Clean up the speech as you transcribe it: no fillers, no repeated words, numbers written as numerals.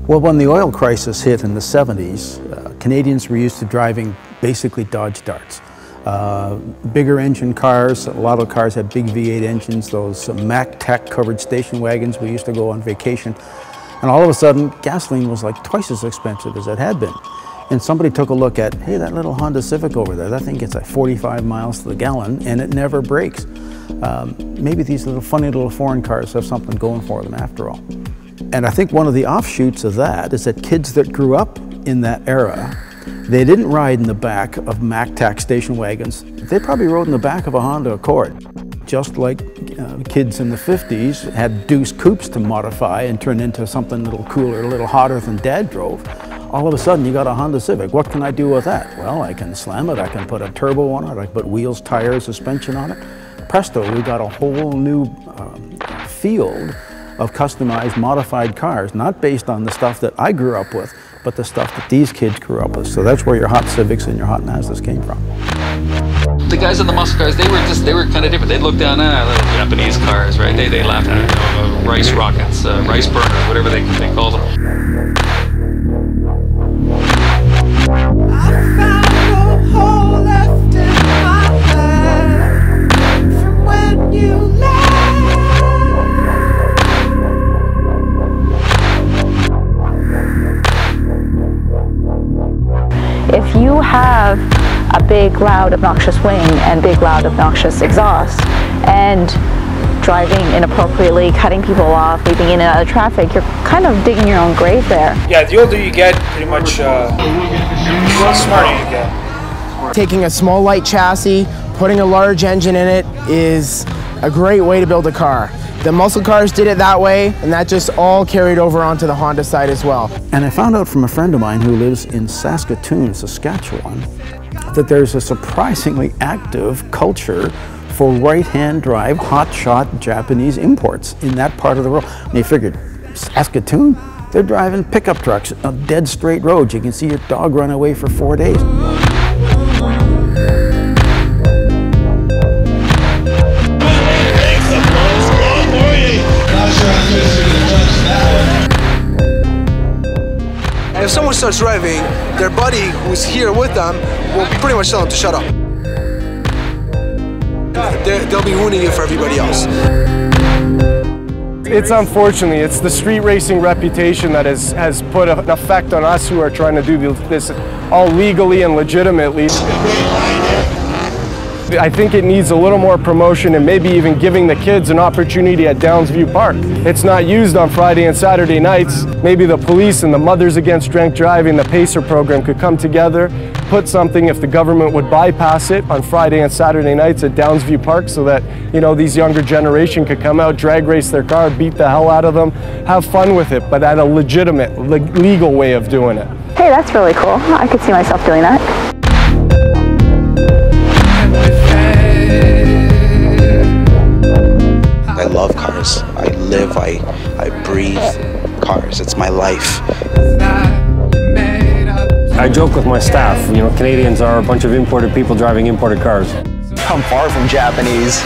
Well, when the oil crisis hit in the 70s, Canadians were used to driving basically Dodge Darts. Bigger engine cars, a lot of cars had big V8 engines, those Mac Tech covered station wagons. We used to go on vacation. And all of a sudden, gasoline was like twice as expensive as it had been. And somebody took a look at, hey, that little Honda Civic over there, that thing gets like 45 miles to the gallon and it never breaks. Maybe these little funny little foreign cars have something going for them after all. And I think one of the offshoots of that is that kids that grew up in that era, they didn't ride in the back of Mac-Tac station wagons. They probably rode in the back of a Honda Accord. Just like kids in the 50s had Deuce coupes to modify and turn into something a little cooler, a little hotter than Dad drove. All of a sudden you got a Honda Civic. What can I do with that? Well, I can slam it, I can put a turbo on it, I can put wheels, tires, suspension on it. Presto, we got a whole new field of customized, modified cars, not based on the stuff that I grew up with, but the stuff that these kids grew up with. So that's where your hot Civics and your hot Mazdas came from. The guys in the muscle cars, they were kind of different. They'd look down at little Japanese cars, right? They laughed at rice rockets, rice burners, whatever they call them. If you have a big, loud, obnoxious wing and big, loud, obnoxious exhaust and driving inappropriately, cutting people off, weaving in and out of traffic, you're kind of digging your own grave there. Yeah, the older you get, pretty much the smarter you get. Taking a small light chassis, putting a large engine in it is a great way to build a car. The muscle cars did it that way, and that just all carried over onto the Honda side as well. And I found out from a friend of mine who lives in Saskatoon, Saskatchewan, that there's a surprisingly active culture for right-hand drive, hot-shot Japanese imports in that part of the world. And they figured, Saskatoon? They're driving pickup trucks on dead straight roads. You can see your dog run away for 4 days. If someone starts driving, their buddy who's here with them will pretty much tell them to shut up. They'll be ruining it for everybody else. It's unfortunately, it's the street racing reputation that has put an effect on us who are trying to do this all legally and legitimately. I think it needs a little more promotion and maybe even giving the kids an opportunity at Downsview Park. It's not used on Friday and Saturday nights. Maybe the police and the Mothers Against Drunk Driving, the PACER program could come together, put something, if the government would bypass it, on Friday and Saturday nights at Downsview Park so that, you know, these younger generation could come out, drag race their car, beat the hell out of them, have fun with it, but at a legitimate, legal way of doing it. Hey, that's really cool. I could see myself doing that. I love cars. I live, I breathe cars. It's my life. I joke with my staff, you know, Canadians are a bunch of imported people driving imported cars. I'm far from Japanese.